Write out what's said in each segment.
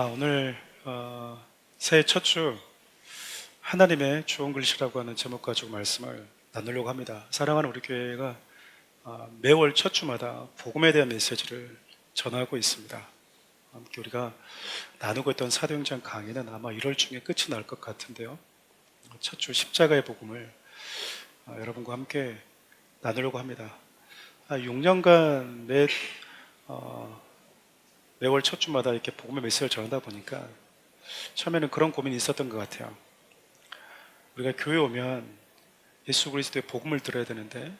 오늘 새해 첫 주 하나님의 좋은 글씨라고 하는 제목 가지고 말씀을 나누려고 합니다. 사랑하는 우리 교회가 매월 첫 주마다 복음에 대한 메시지를 전하고 있습니다. 함께 우리가 나누고 있던 사도행전 강의는 아마 1월 중에 끝이 날 것 같은데요. 첫 주 십자가의 복음을 여러분과 함께 나누려고 합니다. 6년간 매월 첫 주마다 이렇게 복음의 메시지를 전하다 보니까 처음에는 그런 고민이 있었던 것 같아요. 우리가 교회 오면 예수 그리스도의 복음을 들어야 되는데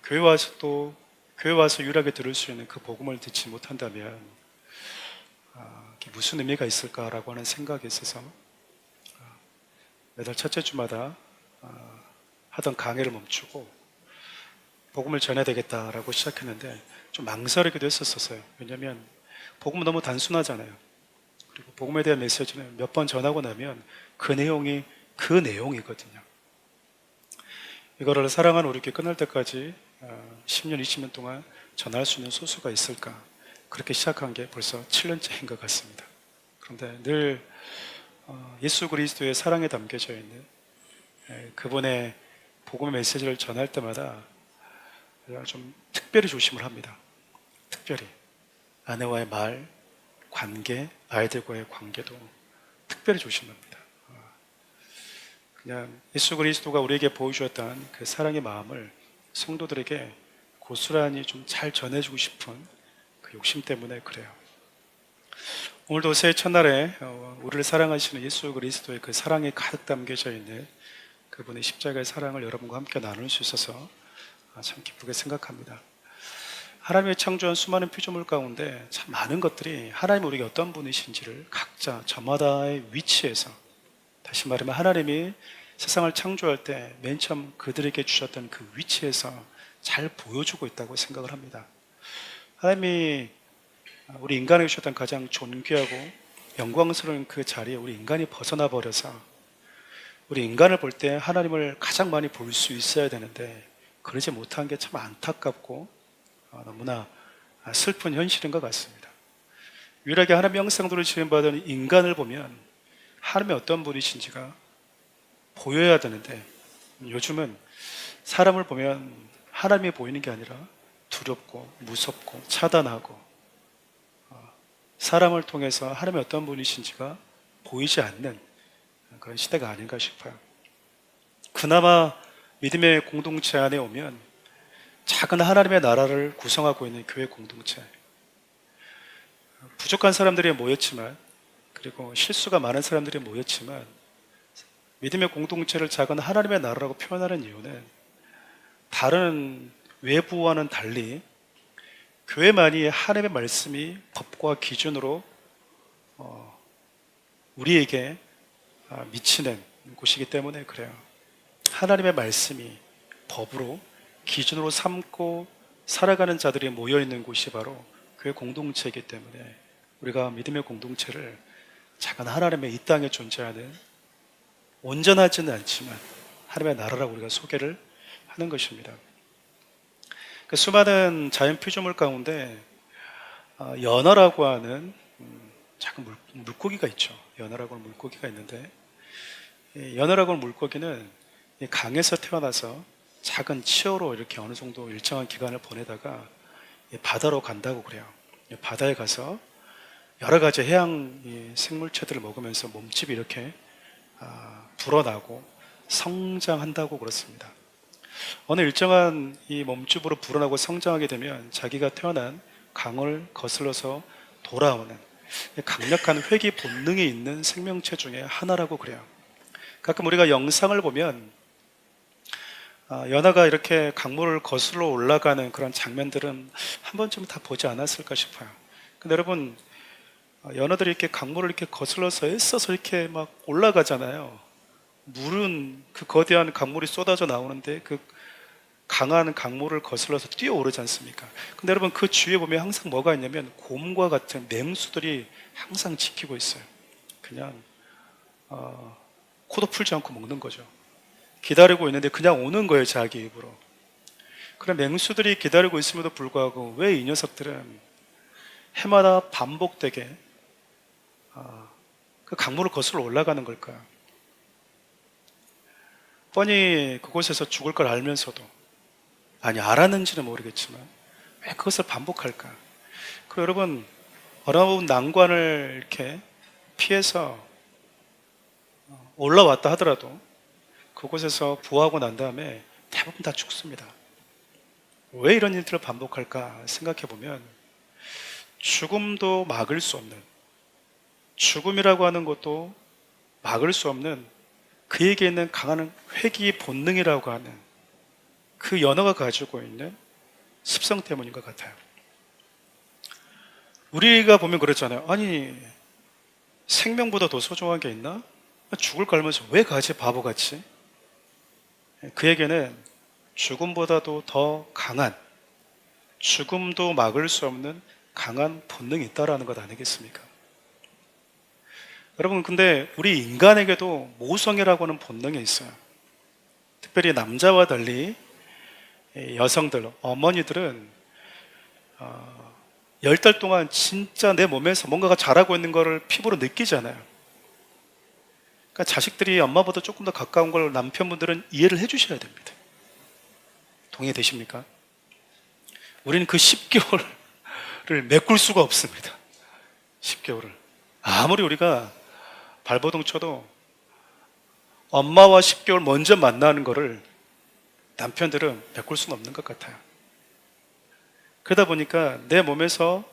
교회 와서 유일하게 들을 수 있는 그 복음을 듣지 못한다면 무슨 의미가 있을까라고 하는 생각이 있어서 매달 첫째 주마다 하던 강의를 멈추고 복음을 전해야 되겠다라고 시작했는데 좀 망설이기도 했었어요. 왜냐하면 복음은 너무 단순하잖아요. 그리고 복음에 대한 메시지는 몇 번 전하고 나면 그 내용이 그 내용이거든요. 이거를 사랑하는 우리 교회 끝날 때까지 10년, 20년 동안 전할 수 있는 소수가 있을까? 그렇게 시작한 게 벌써 7년째인 것 같습니다. 그런데 늘 예수 그리스도의 사랑에 담겨져 있는 그분의 복음의 메시지를 전할 때마다 좀 특별히 조심을 합니다. 특별히 아내와의 말, 관계, 아이들과의 관계도 특별히 조심합니다. 그냥 예수 그리스도가 우리에게 보여주었던 그 사랑의 마음을 성도들에게 고스란히 좀 잘 전해주고 싶은 그 욕심 때문에 그래요. 오늘도 새해 첫날에 우리를 사랑하시는 예수 그리스도의 그 사랑이 가득 담겨져 있는 그분의 십자가의 사랑을 여러분과 함께 나눌 수 있어서 참 기쁘게 생각합니다. 하나님의 창조한 수많은 피조물 가운데 참 많은 것들이 하나님 우리가 어떤 분이신지를 각자 저마다의 위치에서, 다시 말하면 하나님이 세상을 창조할 때 맨 처음 그들에게 주셨던 그 위치에서 잘 보여주고 있다고 생각을 합니다. 하나님이 우리 인간에게 주셨던 가장 존귀하고 영광스러운 그 자리에 우리 인간이 벗어나 버려서 우리 인간을 볼 때 하나님을 가장 많이 볼 수 있어야 되는데 그러지 못한 게 참 안타깝고 너무나 슬픈 현실인 것 같습니다. 유일하게 하나님의 형상대로 지음받은 인간을 보면 하나님의 어떤 분이신지가 보여야 되는데 요즘은 사람을 보면 하나님이 보이는 게 아니라 두렵고 무섭고 차단하고 사람을 통해서 하나님의 어떤 분이신지가 보이지 않는 그런 시대가 아닌가 싶어요. 그나마 믿음의 공동체 안에 오면 작은 하나님의 나라를 구성하고 있는 교회 공동체, 부족한 사람들이 모였지만 그리고 실수가 많은 사람들이 모였지만 믿음의 공동체를 작은 하나님의 나라라고 표현하는 이유는 다른 외부와는 달리 교회만이 하나님의 말씀이 법과 기준으로 우리에게 미치는 곳이기 때문에 그래요. 하나님의 말씀이 법으로 기준으로 삼고 살아가는 자들이 모여있는 곳이 바로 교회 공동체이기 때문에 우리가 믿음의 공동체를 작은 하나님의 이 땅에 존재하는 온전하지는 않지만 하나님의 나라라고 우리가 소개를 하는 것입니다. 그 수많은 자연 피조물 가운데 연어라고 하는 작은 물고기가 있죠. 연어라고 하는 물고기가 있는데 연어라고 하는 물고기는 강에서 태어나서 작은 치어로 이렇게 어느 정도 일정한 기간을 보내다가 바다로 간다고 그래요. 바다에 가서 여러 가지 해양 생물체들을 먹으면서 몸집이 이렇게 불어나고 성장한다고 그렇습니다. 어느 일정한 이 몸집으로 불어나고 성장하게 되면 자기가 태어난 강을 거슬러서 돌아오는 강력한 회귀 본능이 있는 생명체 중에 하나라고 그래요. 가끔 우리가 영상을 보면 연어가 이렇게 강물을 거슬러 올라가는 그런 장면들은 한 번쯤 다 보지 않았을까 싶어요. 근데 여러분, 연어들이 이렇게 강물을 이렇게 거슬러서 애써서 이렇게 막 올라가잖아요. 물은 그 거대한 강물이 쏟아져 나오는데 그 강한 강물을 거슬러서 뛰어오르지 않습니까? 근데 여러분, 그 주위에 보면 항상 뭐가 있냐면 곰과 같은 맹수들이 항상 지키고 있어요. 그냥 코도 풀지 않고 먹는 거죠. 기다리고 있는데 그냥 오는 거예요, 자기 입으로. 그런 맹수들이 기다리고 있음에도 불구하고 왜 이 녀석들은 해마다 반복되게 그 강물을 거슬러 올라가는 걸까요? 뻔히 그곳에서 죽을 걸 알면서도, 아니 알았는지는 모르겠지만 왜 그것을 반복할까? 그리고 여러분, 어려운 난관을 이렇게 피해서 올라왔다 하더라도 그곳에서 부하고 난 다음에 대부분 다 죽습니다. 왜 이런 일들을 반복할까 생각해 보면, 죽음도 막을 수 없는, 죽음이라고 하는 것도 막을 수 없는 그에게 있는 강한 회귀 본능이라고 하는 그 연어가 가지고 있는 습성 때문인 것 같아요. 우리가 보면 그렇잖아요. 아니, 생명보다 더 소중한 게 있나? 죽을 걸면서 왜 가지, 바보같이? 그에게는 죽음보다도 더 강한, 죽음도 막을 수 없는 강한 본능이 있다라는 것 아니겠습니까? 여러분, 근데 우리 인간에게도 모성애라고 하는 본능이 있어요. 특별히 남자와 달리 여성들, 어머니들은 10달 동안 진짜 내 몸에서 뭔가가 자라고 있는 것을 피부로 느끼잖아요. 그러니까 자식들이 엄마보다 조금 더 가까운 걸 남편분들은 이해를 해주셔야 됩니다. 동의되십니까? 우리는 그 10개월을 메꿀 수가 없습니다. 10개월을. 아무리 우리가 발버둥 쳐도 엄마와 10개월 먼저 만나는 거를 남편들은 메꿀 수는 없는 것 같아요. 그러다 보니까 내 몸에서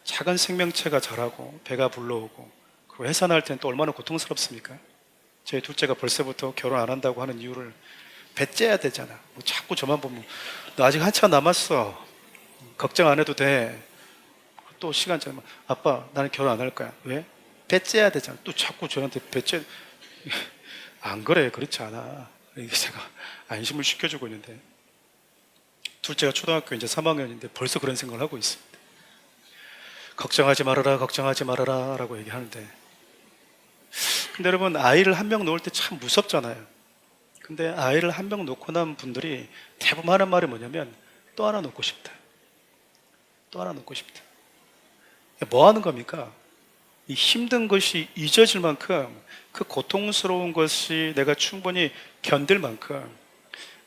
작은 생명체가 자라고 배가 불러오고, 그리고 해산할 때는 또 얼마나 고통스럽습니까? 저희 둘째가 벌써부터 결혼 안 한다고 하는 이유를, 배 째야 되잖아. 뭐 자꾸 저만 보면 너 아직 한참 남았어, 걱정 안 해도 돼. 또 시간 지나면 아빠 나는 결혼 안 할 거야. 왜? 배 째야 되잖아. 또 자꾸 저한테 배 째. 안 그래, 그렇지 않아. 이게 제가 안심을 시켜주고 있는데, 둘째가 초등학교 이제 3학년인데 벌써 그런 생각을 하고 있습니다. 걱정하지 말아라, 걱정하지 말아라 라고 얘기하는데, 근데 여러분, 아이를 한 명 놓을 때 참 무섭잖아요. 근데 아이를 한 명 놓고 난 분들이 대부분 하는 말이 뭐냐면, 또 하나 놓고 싶다, 또 하나 놓고 싶다. 뭐 하는 겁니까? 이 힘든 것이 잊어질 만큼, 그 고통스러운 것이 내가 충분히 견딜 만큼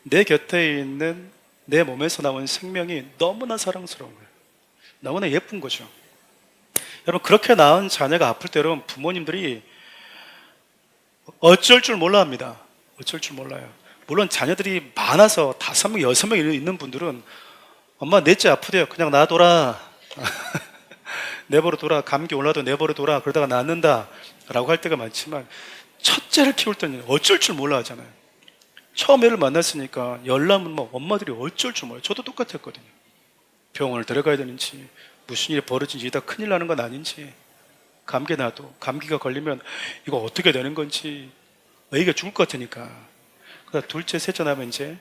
내 곁에 있는 내 몸에서 나온 생명이 너무나 사랑스러운 거예요. 너무나 예쁜 거죠. 여러분, 그렇게 낳은 자녀가 아플 때 여러분, 부모님들이 어쩔 줄 몰라 합니다. 어쩔 줄 몰라요. 물론 자녀들이 많아서 5명, 6명 있는 분들은 엄마 넷째 아프대요, 그냥 놔둬라. 내버려 둬라. 감기 올라도 내버려 둬라. 그러다가 낫는다 라고 할 때가 많지만, 첫째를 키울 때는 어쩔 줄 몰라 하잖아요. 처음 애를 만났으니까 열나면 뭐 엄마들이 어쩔 줄 몰라요. 저도 똑같았거든요. 병원을 데려가야 되는지, 무슨 일이 벌어진지, 이다 큰일 나는 건 아닌지, 감기 나도 감기가 걸리면 이거 어떻게 되는 건지, 애기가 죽을 것 같으니까. 그러다 둘째, 셋째 나면 이제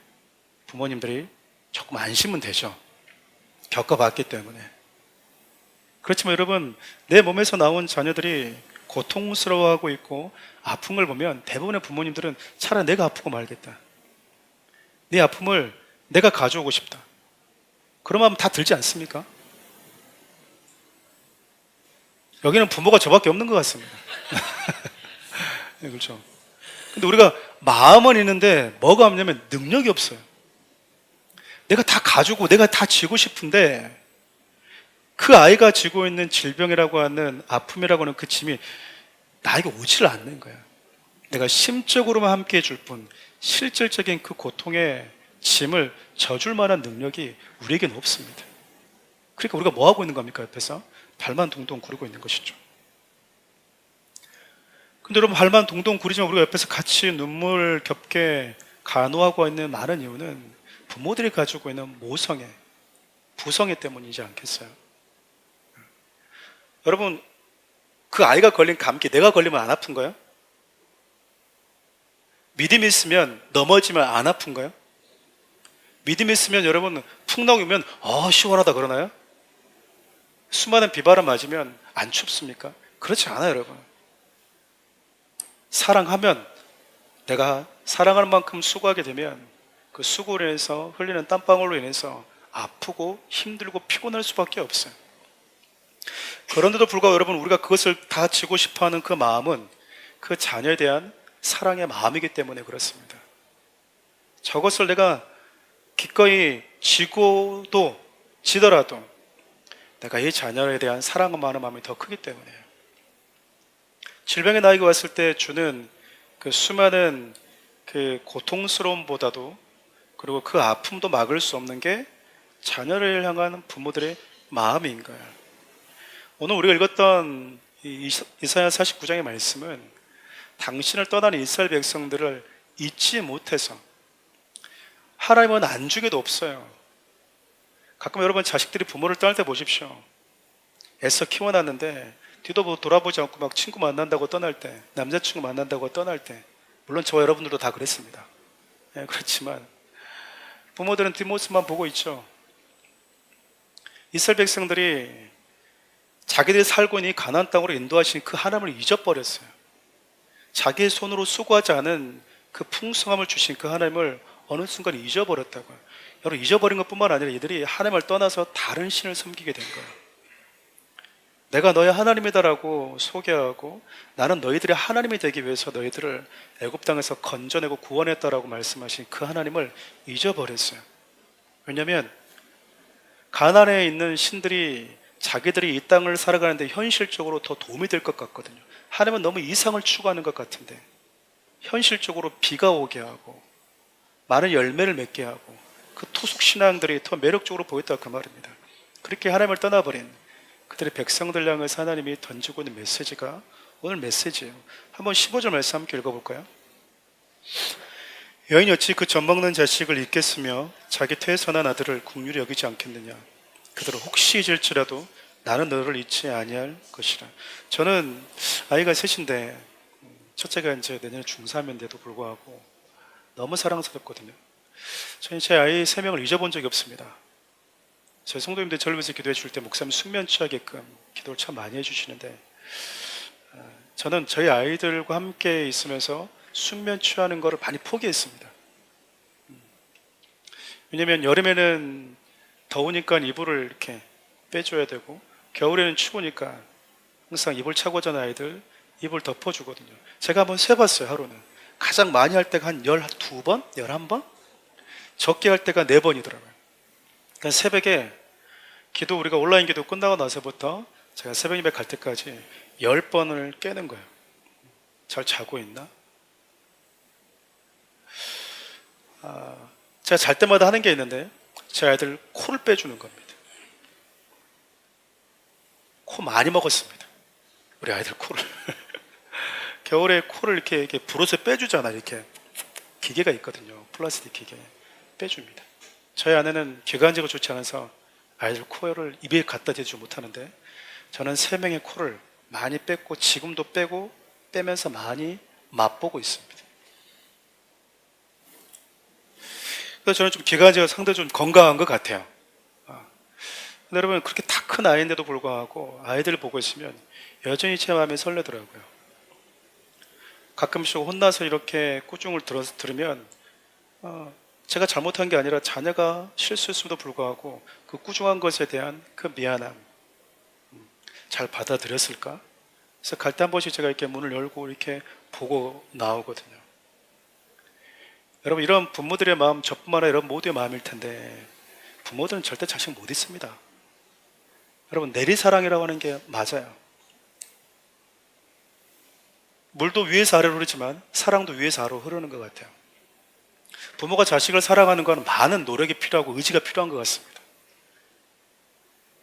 부모님들이 조금 안심은 되죠. 겪어봤기 때문에. 그렇지만 여러분, 내 몸에서 나온 자녀들이 고통스러워하고 있고 아픈 걸 보면 대부분의 부모님들은 차라리 내가 아프고 말겠다, 네 아픔을 내가 가져오고 싶다, 그런 마음 다 들지 않습니까? 여기는 부모가 저밖에 없는 것 같습니다. 네, 그렇죠. 근데 우리가 마음은 있는데 뭐가 없냐면 능력이 없어요. 내가 다 가지고 내가 다 지고 싶은데, 그 아이가 지고 있는 질병이라고 하는, 아픔이라고 하는 그 짐이 나에게 오지를 않는 거야. 내가 심적으로만 함께 해줄 뿐 실질적인 그 고통의 짐을 져줄 만한 능력이 우리에게는 없습니다. 그러니까 우리가 뭐 하고 있는 겁니까? 옆에서 발만 동동 구르고 있는 것이죠. 근데 여러분, 발만 동동 구르지만 우리가 옆에서 같이 눈물겹게 간호하고 있는 많은 이유는 부모들이 가지고 있는 모성애, 부성애 때문이지 않겠어요? 여러분, 그 아이가 걸린 감기 내가 걸리면 안 아픈가요? 믿음이 있으면 넘어지면 안 아픈가요? 믿음이 있으면 여러분, 풍랑이면 시원하다 그러나요? 수많은 비바람 맞으면 안 춥습니까? 그렇지 않아요, 여러분. 사랑하면, 내가 사랑하는 만큼 수고하게 되면 그 수고로 인해서 흘리는 땀방울로 인해서 아프고 힘들고 피곤할 수밖에 없어요. 그런데도 불구하고 여러분, 우리가 그것을 다 지고 싶어하는 그 마음은 그 자녀에 대한 사랑의 마음이기 때문에 그렇습니다. 저것을 내가 기꺼이 지더라도 내가 이 자녀에 대한 사랑과 마음이 더 크기 때문에요. 질병의 나이가 왔을 때 주는 그 수많은 그 고통스러움보다도, 그리고 그 아픔도 막을 수 없는 게 자녀를 향한 부모들의 마음인 거예요. 오늘 우리가 읽었던 이사야 49장의 말씀은 당신을 떠나는 이스라엘 백성들을 잊지 못해서, 하나님은 안중에도 없어요. 가끔 여러분 자식들이 부모를 떠날 때 보십시오. 애써 키워놨는데 뒤도 돌아보지 않고 막 친구 만난다고 떠날 때, 남자친구 만난다고 떠날 때, 물론 저와 여러분들도 다 그랬습니다. 네, 그렇지만 부모들은 뒷모습만 보고 있죠. 이스라엘 백성들이 자기들이 살고 있는 이 가나안 땅으로 인도하신 그 하나님을 잊어버렸어요. 자기의 손으로 수고하지 않은 그 풍성함을 주신 그 하나님을 어느 순간 잊어버렸다고요. 여러분, 잊어버린 것뿐만 아니라 이들이 하나님을 떠나서 다른 신을 섬기게 된 거예요. 내가 너의 하나님이다라고 소개하고, 나는 너희들의 하나님이 되기 위해서 너희들을 애굽 땅에서 건져내고 구원했다라고 말씀하신 그 하나님을 잊어버렸어요. 왜냐하면 가나안에 있는 신들이 자기들이 이 땅을 살아가는데 현실적으로 더 도움이 될 것 같거든요. 하나님은 너무 이상을 추구하는 것 같은데, 현실적으로 비가 오게 하고 많은 열매를 맺게 하고 그 토속 신앙들이 더 매력적으로 보였다, 그 말입니다. 그렇게 하나님을 떠나버린 그들의 백성들 향해서 하나님이 던지고 있는 메시지가 오늘 메시지예요. 한번 15절 말씀 함께 읽어볼까요? 여인이 어찌 그 젖먹는 자식을 잊겠으며 자기 태선한 아들을 국률이 여기지 않겠느냐. 그들은 혹시 잊을지라도 나는 너를 잊지 아니할 것이라. 저는 아이가 셋인데 첫째가 이제 내년에 중3인데도 불구하고 너무 사랑스럽거든요. 저는 제 아이 3명을 잊어본 적이 없습니다. 저희 성도님들 저를 위해서 기도해 줄 때 목사님 숙면 취하게끔 기도를 참 많이 해주시는데, 저는 저희 아이들과 함께 있으면서 숙면 취하는 거를 많이 포기했습니다. 왜냐면 여름에는 더우니까 이불을 이렇게 빼줘야 되고, 겨울에는 추우니까 항상 이불 차고 자는 아이들 이불 덮어주거든요. 제가 한번 세봤어요. 하루는 가장 많이 할 때가 한 12번? 11번? 적게 할 때가 4번이더라고요. 그러니까 새벽에 기도, 우리가 온라인 기도 끝나고 나서부터 제가 새벽 예배 갈 때까지 10번을 깨는 거예요. 잘 자고 있나? 제가 잘 때마다 하는 게 있는데, 제 아이들 코를 빼주는 겁니다. 코 많이 먹었습니다. 우리 아이들 코를. 겨울에 코를 이렇게 불옷에 빼주잖아. 이렇게 기계가 있거든요. 플라스틱 기계. 빼줍니다. 저희 아내는 기관지가 좋지 않아서 아이들 코를 입에 갖다 대지 못하는데, 저는 3명의 코를 많이 뺐고 지금도 빼고 빼면서 많이 맛보고 있습니다. 그래서 저는 좀 기관지가 상당히 좀 건강한 것 같아요. 근데 여러분, 그렇게 다 큰 아이인데도 불구하고 아이들을 보고 있으면 여전히 제 마음이 설레더라고요. 가끔씩 혼나서 이렇게 꾸중을 들으면 제가 잘못한 게 아니라 자녀가 실수했음에도 불구하고 그 꾸중한 것에 대한 그 미안함, 잘 받아들였을까? 그래서 갈 때 한 번씩 제가 이렇게 문을 열고 이렇게 보고 나오거든요. 여러분, 이런 부모들의 마음, 저뿐만 아니라 모두의 마음일 텐데, 부모들은 절대 자식 못 잊습니다. 여러분, 내리사랑이라고 하는 게 맞아요. 물도 위에서 아래로 흐르지만 사랑도 위에서 아래로 흐르는 것 같아요. 부모가 자식을 사랑하는 건 많은 노력이 필요하고 의지가 필요한 것 같습니다.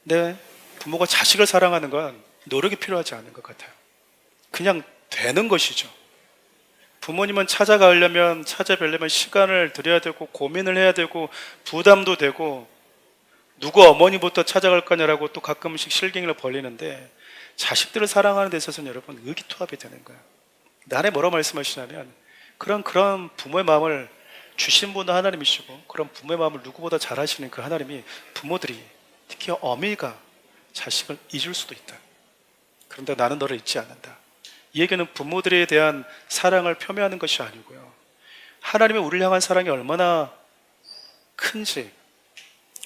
근데 부모가 자식을 사랑하는 건 노력이 필요하지 않은 것 같아요. 그냥 되는 것이죠. 부모님은 찾아뵈려면 시간을 들여야 되고 고민을 해야 되고 부담도 되고, 누구 어머니부터 찾아갈 거냐라고 또 가끔씩 실갱이를 벌리는데, 자식들을 사랑하는 데 있어서는 여러분 의기투합이 되는 거예요. 나에 뭐라고 말씀하시냐면, 그런 부모의 마음을 주신 분은 하나님이시고, 그런 부모의 마음을 누구보다 잘 아시는 그 하나님이 부모들이, 특히 어미가 자식을 잊을 수도 있다. 그런데 나는 너를 잊지 않는다. 이 얘기는 부모들에 대한 사랑을 표명하는 것이 아니고요, 하나님의 우리를 향한 사랑이 얼마나 큰지,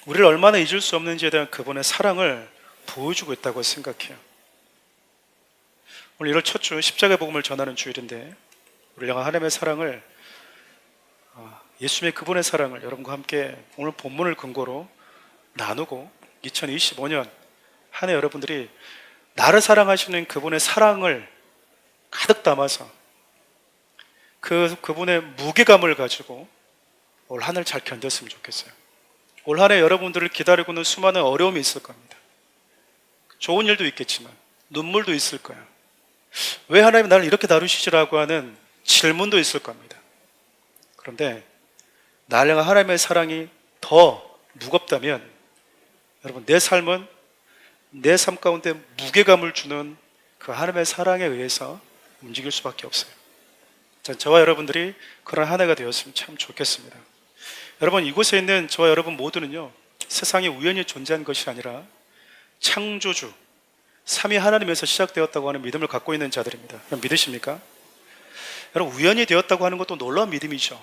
우리를 얼마나 잊을 수 없는지에 대한 그분의 사랑을 보여주고 있다고 생각해요. 오늘 1월 첫 주 십자가의 복음을 전하는 주일인데 우리 향한 하나님의 사랑을, 예수님의 그분의 사랑을 여러분과 함께 오늘 본문을 근거로 나누고 2025년 한 해 여러분들이 나를 사랑하시는 그분의 사랑을 가득 담아서 그분의 무게감을 가지고 올 한 해를 잘 견뎠으면 좋겠어요. 올 한 해 여러분들을 기다리고는 수많은 어려움이 있을 겁니다. 좋은 일도 있겠지만 눈물도 있을 거예요. 왜 하나님 나를 이렇게 다루시지라고 하는 질문도 있을 겁니다. 그런데 나를 향한 하나님의 사랑이 더 무겁다면 여러분, 내 삶은 내 삶 가운데 무게감을 주는 그 하나님의 사랑에 의해서 움직일 수밖에 없어요. 저와 여러분들이 그런 한 해가 되었으면 참 좋겠습니다. 여러분, 이곳에 있는 저와 여러분 모두는요, 세상에 우연히 존재한 것이 아니라 창조주 삼위 하나님에서 시작되었다고 하는 믿음을 갖고 있는 자들입니다. 그럼 믿으십니까? 여러분, 우연히 되었다고 하는 것도 놀라운 믿음이죠.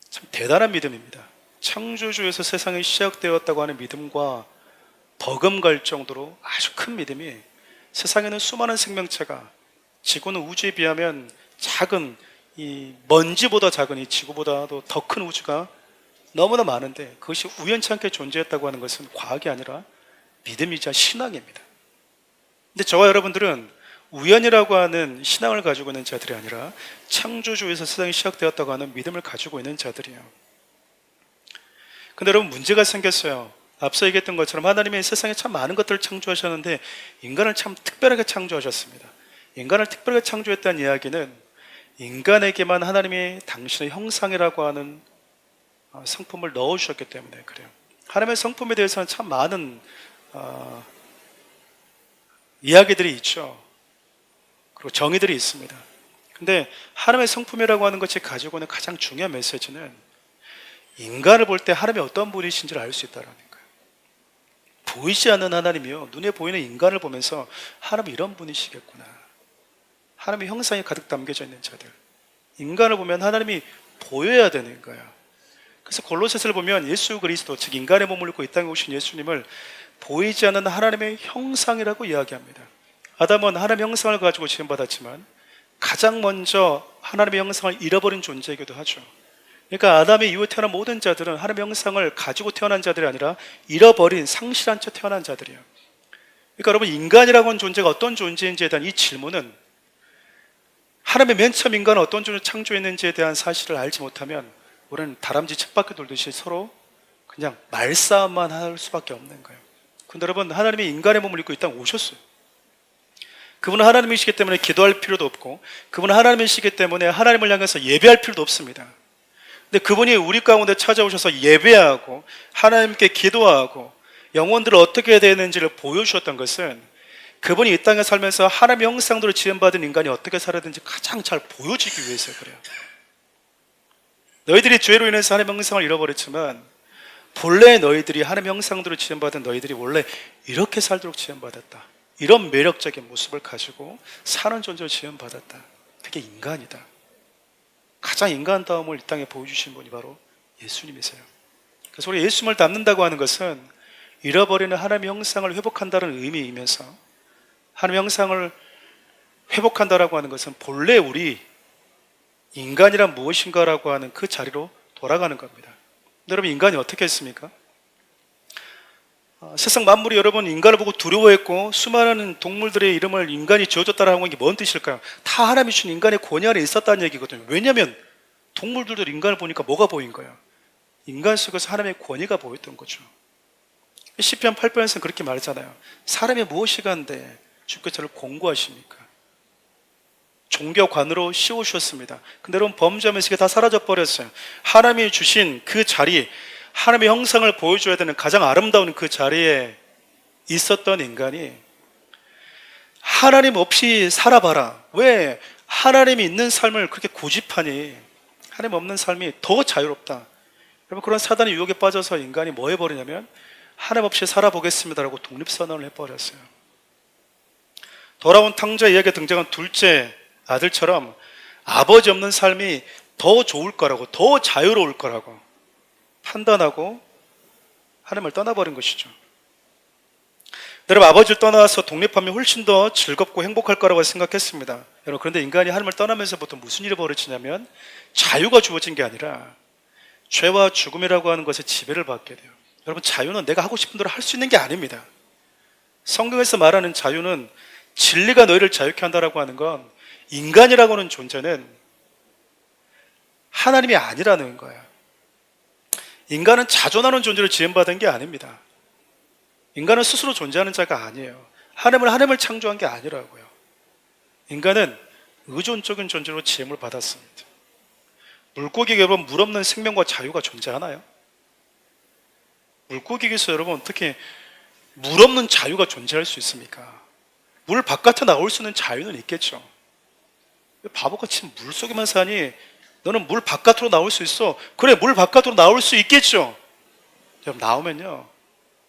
참 대단한 믿음입니다. 창조주에서 세상이 시작되었다고 하는 믿음과 버금갈 정도로 아주 큰 믿음이, 세상에는 수많은 생명체가 지구는 우주에 비하면 작은, 이 먼지보다 작은 이 지구보다도 더 큰 우주가 너무나 많은데 그것이 우연치 않게 존재했다고 하는 것은 과학이 아니라 믿음이자 신앙입니다. 근데 저와 여러분들은 우연이라고 하는 신앙을 가지고 있는 자들이 아니라 창조주에서 세상이 시작되었다고 하는 믿음을 가지고 있는 자들이에요. 근데 여러분, 문제가 생겼어요. 앞서 얘기했던 것처럼 하나님이 세상에 참 많은 것들을 창조하셨는데 인간을 참 특별하게 창조하셨습니다. 인간을 특별하게 창조했다는 이야기는 인간에게만 하나님이 당신의 형상이라고 하는 성품을 넣어주셨기 때문에 그래요. 하나님의 성품에 대해서는 참 많은 이야기들이 있죠. 그리고 정의들이 있습니다. 근데 하나님의 성품이라고 하는 것이 가지고 있는 가장 중요한 메시지는 인간을 볼 때 하나님이 어떤 분이신지를 알 수 있다는 거예요. 보이지 않는 하나님이요, 눈에 보이는 인간을 보면서 하나님이 이런 분이시겠구나, 하나님의 형상이 가득 담겨져 있는 자들, 인간을 보면 하나님이 보여야 되는 거예요. 그래서 골로새서를 보면 예수 그리스도, 즉 인간의 몸을 입고 이 땅에 오신 예수님을 보이지 않는 하나님의 형상이라고 이야기합니다. 아담은 하나님의 형상을 가지고 지음받았지만 가장 먼저 하나님의 형상을 잃어버린 존재이기도 하죠. 그러니까 아담의 이후에 태어난 모든 자들은 하나님의 형상을 가지고 태어난 자들이 아니라 잃어버린, 상실한 채 태어난 자들이에요. 그러니까 여러분, 인간이라고 하는 존재가 어떤 존재인지에 대한 이 질문은, 하나님의 맨 처음 인간은 어떤 존재를 창조했는지에 대한 사실을 알지 못하면 우리는 다람쥐 쳇바퀴 돌듯이 서로 그냥 말싸움만 할 수밖에 없는 거예요. 근데 여러분, 하나님이 인간의 몸을 입고 이 땅에 오셨어요. 그분은 하나님이시기 때문에 기도할 필요도 없고, 그분은 하나님이시기 때문에 하나님을 향해서 예배할 필요도 없습니다. 근데 그분이 우리 가운데 찾아오셔서 예배하고 하나님께 기도하고 영혼들을 어떻게 해야 되는지를 보여주셨던 것은, 그분이 이 땅에 살면서 하나님의 형상대로 지음받은 인간이 어떻게 살아야 되는지 가장 잘 보여주기 위해서 그래요. 너희들이 죄로 인해서 하나님의 형상을 잃어버렸지만 본래 너희들이 하나님의 형상대로 지음받은 너희들이 원래 이렇게 살도록 지음받았다, 이런 매력적인 모습을 가지고 사는 존재로 지음받았다. 그게 인간이다. 가장 인간다움을 이 땅에 보여주신 분이 바로 예수님이세요. 그래서 우리 예수님을 닮는다고 하는 것은 잃어버리는 하나님의 형상을 회복한다는 의미이면서, 하나님의 형상을 회복한다라고 하는 것은 본래 우리 인간이란 무엇인가라고 하는 그 자리로 돌아가는 겁니다. 여러분, 인간이 어떻게 했습니까? 세상 만물이 여러분 인간을 보고 두려워했고, 수많은 동물들의 이름을 인간이 지어줬다라는 게 뭔 뜻일까요? 다 하나님이 주신 인간의 권위 안에 있었다는 얘기거든요. 왜냐하면 동물들도 인간을 보니까 뭐가 보인 거예요? 인간 속에서 하나님의 권위가 보였던 거죠. 시편 8편에서는 그렇게 말하잖아요. 사람이 무엇이 간데 주께서 저를 공고하십니까? 종교관으로 씌우셨습니다. 근데 여러분, 범죄하면서 이게 다 사라져버렸어요. 하나님이 주신 그 자리, 하나님의 형상을 보여줘야 되는 가장 아름다운 그 자리에 있었던 인간이 하나님 없이 살아봐라, 왜 하나님이 있는 삶을 그렇게 고집하니, 하나님 없는 삶이 더 자유롭다. 여러분, 그런 사단의 유혹에 빠져서 인간이 뭐 해버리냐면 하나님 없이 살아보겠습니다라고 독립선언을 해버렸어요. 돌아온 탕자 이야기에 등장한 둘째 아들처럼 아버지 없는 삶이 더 좋을 거라고, 더 자유로울 거라고 판단하고 하나님을 떠나버린 것이죠. 여러분, 아버지를 떠나서 독립하면 훨씬 더 즐겁고 행복할 거라고 생각했습니다. 여러분, 그런데 인간이 하나님을 떠나면서부터 무슨 일이 벌어지냐면 자유가 주어진 게 아니라 죄와 죽음이라고 하는 것에 지배를 받게 돼요. 여러분, 자유는 내가 하고 싶은 대로 할 수 있는 게 아닙니다. 성경에서 말하는 자유는 진리가 너희를 자유케 한다라고 하는 건 인간이라고 하는 존재는 하나님이 아니라는 거예요. 인간은 자존하는 존재로 지음받은 게 아닙니다. 인간은 스스로 존재하는 자가 아니에요. 하나님을 창조한 게 아니라고요. 인간은 의존적인 존재로 지음을 받았습니다. 물고기에 여러분 물 없는 생명과 자유가 존재하나요? 물고기에서 여러분 어떻게 물 없는 자유가 존재할 수 있습니까? 물 바깥에 나올 수 있는 자유는 있겠죠. 바보같이 물 속에만 사니 너는 물 바깥으로 나올 수 있어. 그래, 물 바깥으로 나올 수 있겠죠. 여러분, 나오면요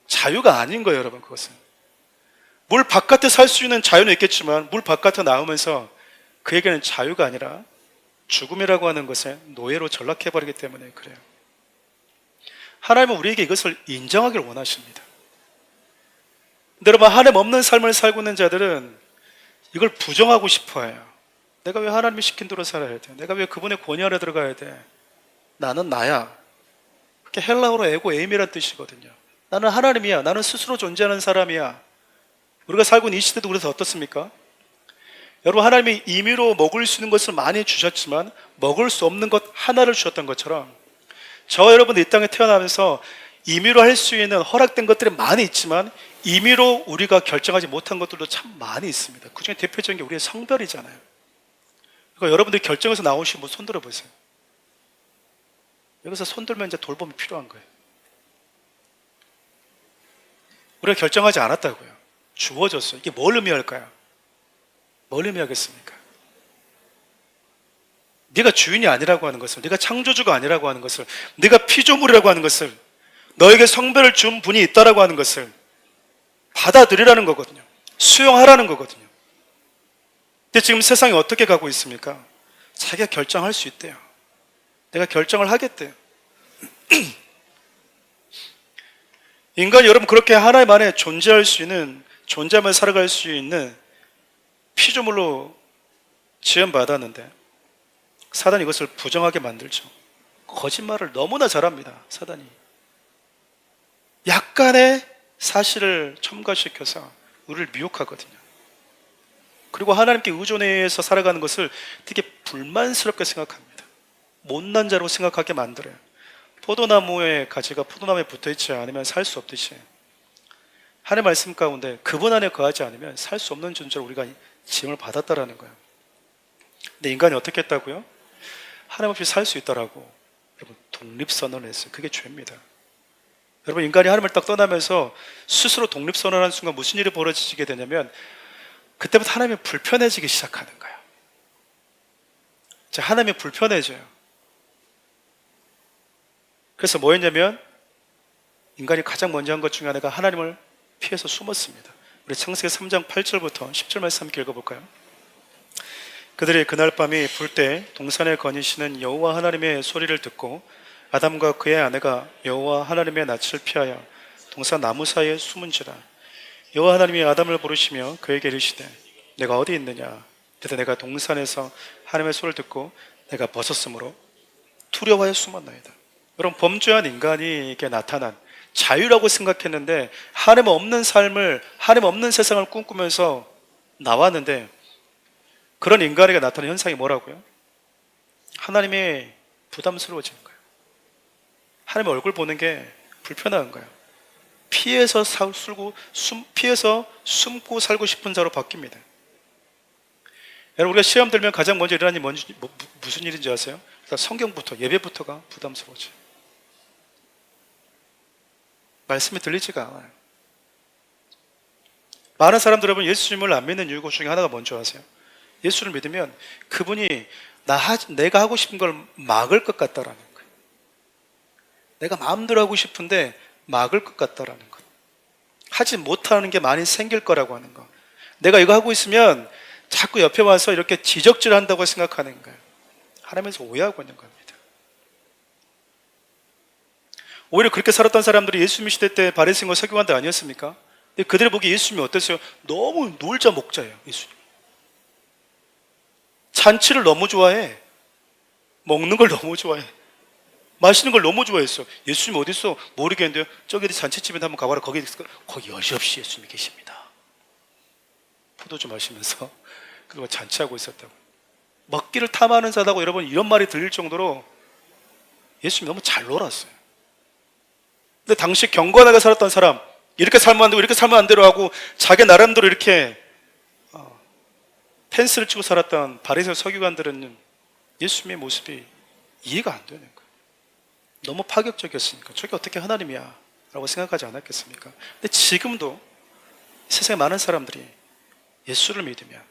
자유가 아닌 거예요. 여러분, 그것은 물 바깥에 살 수 있는 자유는 있겠지만 물 바깥에 나오면서 그에게는 자유가 아니라 죽음이라고 하는 것에 노예로 전락해버리기 때문에 그래요. 하나님은 우리에게 이것을 인정하기를 원하십니다. 근데 여러분, 하나님 없는 삶을 살고 있는 자들은 이걸 부정하고 싶어 해요. 내가 왜 하나님이 시킨 대로 살아야 돼? 내가 왜 그분의 권위 아래 들어가야 돼? 나는 나야. 그게 헬라어로 에고 에임이란 뜻이거든요. 나는 하나님이야. 나는 스스로 존재하는 사람이야. 우리가 살고 있는 이 시대도 그래서 어떻습니까? 여러분, 하나님이 임의로 먹을 수 있는 것을 많이 주셨지만 먹을 수 없는 것 하나를 주셨던 것처럼 저와 여러분 이 땅에 태어나면서 임의로 할 수 있는 허락된 것들이 많이 있지만 임의로 우리가 결정하지 못한 것들도 참 많이 있습니다. 그중에 대표적인 게 우리의 성별이잖아요. 그러니까 여러분들이 결정해서 나오신 분 손 들어보세요. 여기서 손 들면 이제 돌봄이 필요한 거예요. 우리가 결정하지 않았다고요. 주어졌어요. 이게 뭘 의미할까요? 뭘 의미하겠습니까? 네가 주인이 아니라고 하는 것을, 네가 창조주가 아니라고 하는 것을, 네가 피조물이라고 하는 것을, 너에게 성별을 준 분이 있다라고 하는 것을 받아들이라는 거거든요. 수용하라는 거거든요. 근데 지금 세상이 어떻게 가고 있습니까? 자기가 결정할 수 있대요. 내가 결정을 하겠대요. 인간이 여러분 그렇게 하나님 안에 존재할 수 있는, 존재하며 살아갈 수 있는 피조물로 지음받았는데 사단이 이것을 부정하게 만들죠. 거짓말을 너무나 잘합니다. 사단이 약간의 사실을 첨가시켜서 우리를 미혹하거든요. 그리고 하나님께 의존해서 살아가는 것을 되게 불만스럽게 생각합니다. 못난 자로 생각하게 만들어요. 포도나무의 가지가 포도나무에 붙어있지 않으면 살 수 없듯이 하나님의 말씀 가운데 그분 안에 거하지 않으면 살 수 없는 존재로 우리가 지음을 받았다라는 거예요. 근데 인간이 어떻게 했다고요? 하나님 없이 살 수 있다라고 여러분 독립선언을 했어요. 그게 죄입니다. 여러분, 인간이 하나님을 딱 떠나면서 스스로 독립선언하는 순간 무슨 일이 벌어지게 되냐면 그때부터 하나님이 불편해지기 시작하는 거예요. 하나님이 불편해져요. 그래서 뭐 했냐면 인간이 가장 먼저 한 것 중에 하나가 하나님을 피해서 숨었습니다. 우리 창세기 3장 8절부터 10절 말씀 함께 읽어볼까요? 그들이 그날 밤이 불 때 동산에 거니시는 여호와 하나님의 소리를 듣고 아담과 그의 아내가 여호와 하나님의 낯을 피하여 동산 나무 사이에 숨은지라. 여호와 하나님이 아담을 부르시며 그에게 이르시되 내가 어디 있느냐. 그때 내가 동산에서 하나님의 소리를 듣고 내가 벗었으므로 두려워하여 숨었나이다. 여러분, 범죄한 인간에게 나타난 자유라고 생각했는데 하나님 없는 삶을, 하나님 없는 세상을 꿈꾸면서 나왔는데 그런 인간에게 나타난 현상이 뭐라고요? 하나님이 부담스러워지는 거예요. 하나님의 얼굴 보는 게 불편한 거예요. 피해서 숨고 살고 싶은 자로 바뀝니다. 여러분, 우리가 시험 들면 가장 먼저 일어나는 일이 무슨 일인지 아세요? 그러니까 성경부터, 예배부터가 부담스러워져요. 말씀이 들리지가 않아요. 많은 사람들 여러분 예수님을 안 믿는 이유 중에 하나가 뭔지 아세요? 예수를 믿으면 그분이 내가 하고 싶은 걸 막을 것 같다라는 거예요. 내가 마음대로 하고 싶은데 막을 것 같다라는 거예요. 하지 못하는 게 많이 생길 거라고 하는 거. 내가 이거 하고 있으면 자꾸 옆에 와서 이렇게 지적질한다고 생각하는 거예요. 하나님에서 오해하고 있는 겁니다. 오히려 그렇게 살았던 사람들이 예수님 시대 때 바리새인과 서기관들 아니었습니까? 근데 그들이 보기에 예수님이 어땠어요? 너무 놀자 먹자예요. 예수님 잔치를 너무 좋아해. 먹는 걸 너무 좋아해. 마시는 걸 너무 좋아했어. 예수님 어디 있어? 모르겠는데요. 저기 잔치집에 한번 가봐라. 거기 여지없이 예수님이 계십니다. 포도주 마시면서 그리고 잔치하고 있었다고. 먹기를 탐하는 자다고 여러분 이런 말이 들릴 정도로 예수님이 너무 잘 놀았어요. 근데 당시 경건하게 살았던 사람, 이렇게 살면 안 되고 이렇게 살면 안 되고 하고 자기 나름대로 이렇게 펜스를 치고 살았던 바리새와 서기관들은 예수님의 모습이 이해가 안 되는 거예요. 너무 파격적이었으니까 저게 어떻게 하나님이야 라고 생각하지 않았겠습니까? 근데 지금도 세상에 많은 사람들이 예수를 믿으면,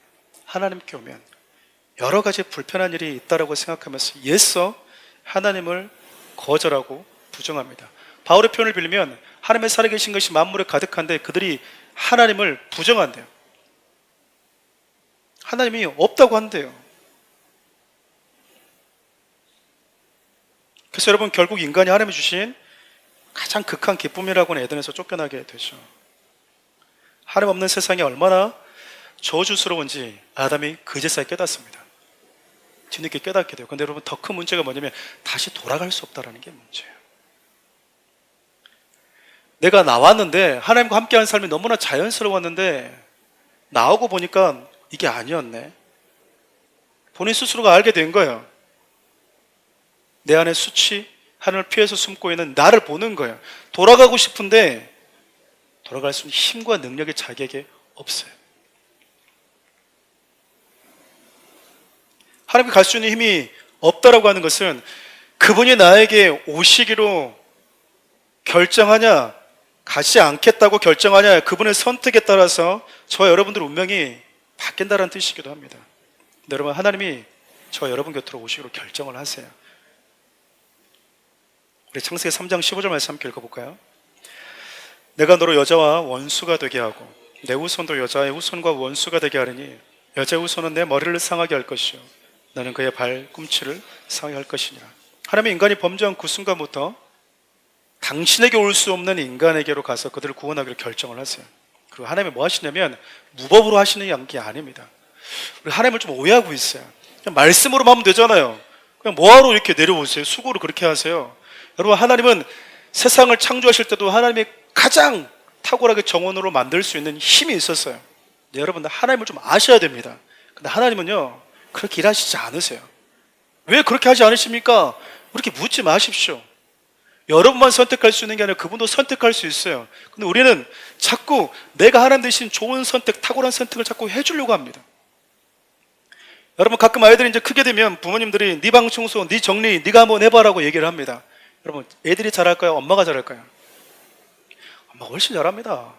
하나님께 오면 여러 가지 불편한 일이 있다라고 생각하면서 예서 하나님을 거절하고 부정합니다. 바울의 표현을 빌리면 하나님의 살아계신 것이 만물에 가득한데 그들이 하나님을 부정한대요. 하나님이 없다고 한대요. 그래서 여러분 결국 인간이 하나님이 주신 가장 극한 기쁨이라고는 에덴에서 쫓겨나게 되죠. 하나님 없는 세상이 얼마나 저주스러운지 아담이 그제서야 깨닫습니다. 뒤늦게 깨닫게 돼요. 근데 여러분 더 큰 문제가 뭐냐면 다시 돌아갈 수 없다는 게 문제예요. 내가 나왔는데 하나님과 함께하는 삶이 너무나 자연스러웠는데 나오고 보니까 이게 아니었네. 본인 스스로가 알게 된 거예요. 내 안에 수치, 하늘을 피해서 숨고 있는 나를 보는 거예요. 돌아가고 싶은데 돌아갈 수 있는 힘과 능력이 자기에게 없어요. 하나님께 갈 수 있는 힘이 없다라고 하는 것은 그분이 나에게 오시기로 결정하냐, 가지 않겠다고 결정하냐, 그분의 선택에 따라서 저와 여러분들의 운명이 바뀐다는 뜻이기도 합니다. 근데 여러분, 하나님이 저와 여러분 곁으로 오시기로 결정을 하세요. 우리 창세기 3장 15절 말씀 함께 읽어볼까요? 내가 너로 여자와 원수가 되게 하고 내 후손도 여자의 후손과 원수가 되게 하리니 여자의 후손은 내 머리를 상하게 할 것이요 너는 그의 발꿈치를 상하게 할 것이니라. 하나님이 인간이 범죄한 그 순간부터 당신에게 올 수 없는 인간에게로 가서 그들을 구원하기로 결정을 하세요. 그리고 하나님이 뭐 하시냐면 무법으로 하시는 게 아닙니다. 우리 하나님을 좀 오해하고 있어요. 그냥 말씀으로 하면 되잖아요. 그냥 뭐하러 이렇게 내려오세요? 수고를 그렇게 하세요. 여러분, 하나님은 세상을 창조하실 때도 하나님이 가장 탁월하게 정원으로 만들 수 있는 힘이 있었어요. 네, 여러분, 하나님을 좀 아셔야 됩니다. 근데 하나님은요 그렇게 일하시지 않으세요. 왜 그렇게 하지 않으십니까? 그렇게 묻지 마십시오. 여러분만 선택할 수 있는 게 아니라 그분도 선택할 수 있어요. 근데 우리는 자꾸 내가 하나님 대신 좋은 선택, 탁월한 선택을 자꾸 해주려고 합니다. 여러분, 가끔 아이들이 이제 크게 되면 부모님들이 네 방 청소, 네 정리 네가 한번 해봐라고 얘기를 합니다. 여러분, 애들이 잘할까요? 엄마가 잘할까요? 엄마가 훨씬 잘합니다.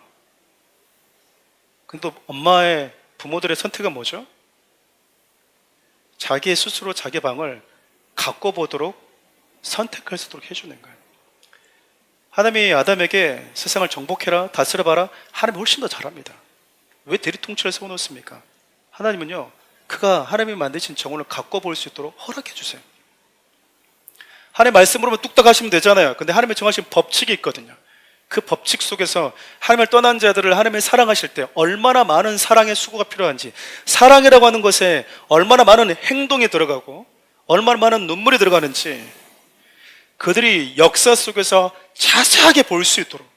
근데 또 엄마의, 부모들의 선택은 뭐죠? 자기 스스로 자기 방을 갖고 보도록 선택할 수 있도록 해주는 거예요. 하나님이 아담에게 세상을 정복해라, 다스려봐라. 하나님이 훨씬 더 잘합니다. 왜 대리통치를 세워놓습니까? 하나님은요, 그가 하나님이 만드신 정원을 갖고 볼 수 있도록 허락해 주세요. 하나님 말씀으로만 뚝딱 하시면 되잖아요. 근데 하나님이 정하신 법칙이 있거든요. 그 법칙 속에서 하나님을 떠난 자들을 하나님이 사랑하실 때 얼마나 많은 사랑의 수고가 필요한지, 사랑이라고 하는 것에 얼마나 많은 행동이 들어가고 얼마나 많은 눈물이 들어가는지 그들이 역사 속에서 자세하게 볼 수 있도록,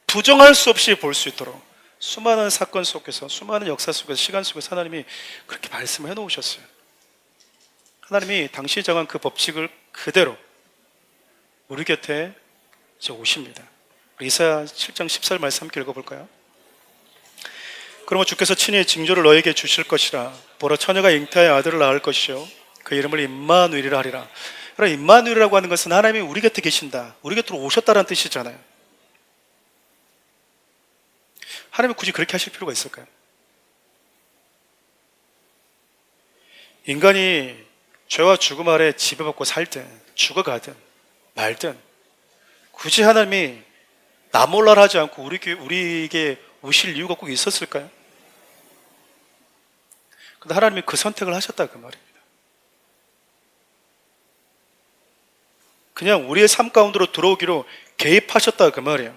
부정할 수 없이 볼 수 있도록 수많은 사건 속에서, 수많은 역사 속에서, 시간 속에서 하나님이 그렇게 말씀을 해놓으셨어요. 하나님이 당신이 정한 그 법칙을 그대로 우리 곁에 이제 오십니다. 이사야 7장 14절 말씀 함께 읽어볼까요? 그러면 주께서 친히 징조를 너에게 주실 것이라. 보라, 처녀가 잉태하여 아들을 낳을 것이요 그 이름을 임마누엘이라 하리라. 여러분, 임마누엘이라고 하는 것은 하나님이 우리 곁에 계신다, 우리 곁으로 오셨다는 뜻이잖아요. 하나님이 굳이 그렇게 하실 필요가 있을까요? 인간이 죄와 죽음 아래 지배받고 살든 죽어가든 말든 굳이 하나님이 나 몰라라 하지 않고 우리에게 오실 이유가 꼭 있었을까요? 근데 하나님이 그 선택을 하셨다 그 말입니다. 그냥 우리의 삶 가운데로 들어오기로 개입하셨다 그 말이에요.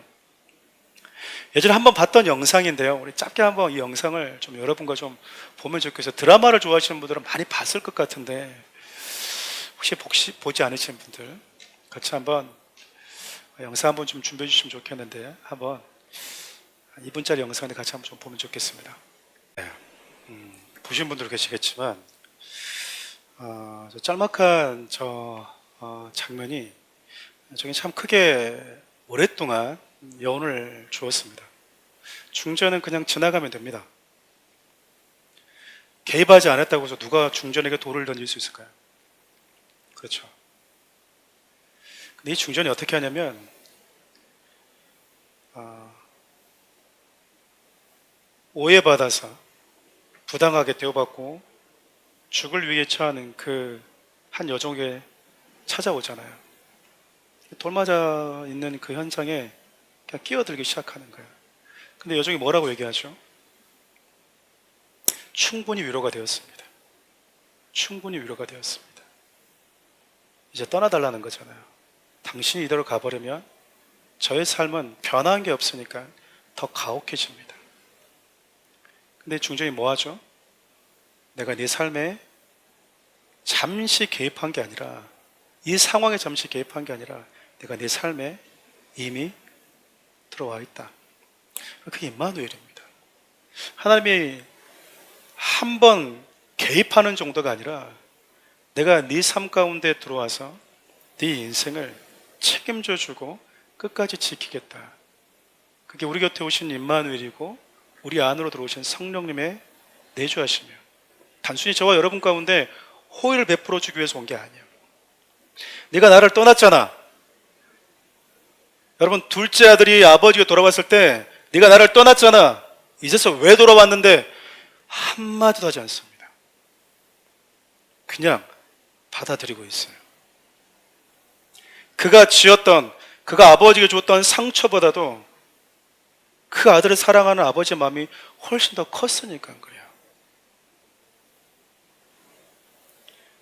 예전에 한번 봤던 영상인데요. 우리 짧게 한번 이 영상을 좀 여러분과 좀 보면 좋겠어요. 드라마를 좋아하시는 분들은 많이 봤을 것 같은데 혹시 보지 않으신 분들 같이 한번 영상 한번 좀 준비해 주시면 좋겠는데 한번 2분짜리 영상을 같이 한번 좀 보면 좋겠습니다. 네. 보신 분들 계시겠지만 저 짤막한 장면이 저게 참 크게 오랫동안 여운을 주었습니다. 중전은 그냥 지나가면 됩니다. 개입하지 않았다고 해서 누가 중전에게 돌을 던질 수 있을까요? 그렇죠. 근데 이 중전이 어떻게 하냐면 오해받아서 부당하게 대우받고 죽을 위해 처하는 그 한 여종에게 찾아오잖아요. 돌 맞아 있는 그 현장에 그냥 끼어들기 시작하는 거예요. 근데 여종이 뭐라고 얘기하죠? 충분히 위로가 되었습니다. 충분히 위로가 되었습니다. 이제 떠나달라는 거잖아요. 당신이 이대로 가버리면 저의 삶은 변한 게 없으니까 더 가혹해집니다. 근데 중전이 뭐 하죠? 내가 네 삶에 잠시 개입한 게 아니라, 이 상황에 잠시 개입한 게 아니라 내가 네 삶에 이미 들어와 있다. 그게 임마누엘입니다. 하나님이 한 번 개입하는 정도가 아니라 내가 네 삶 가운데 들어와서 네 인생을 책임져 주고 끝까지 지키겠다. 그게 우리 곁에 오신 임마누엘이고 우리 안으로 들어오신 성령님의 내주하시며, 단순히 저와 여러분 가운데 호의를 베풀어 주기 위해서 온 게 아니에요. 네가 나를 떠났잖아. 여러분, 둘째 아들이 아버지가 돌아왔을 때 네가 나를 떠났잖아. 이제서 왜 돌아왔는데 한마디도 하지 않습니다. 그냥 받아들이고 있어요. 그가 아버지에게 줬던 상처보다도 그 아들을 사랑하는 아버지의 마음이 훨씬 더 컸으니까 그래요.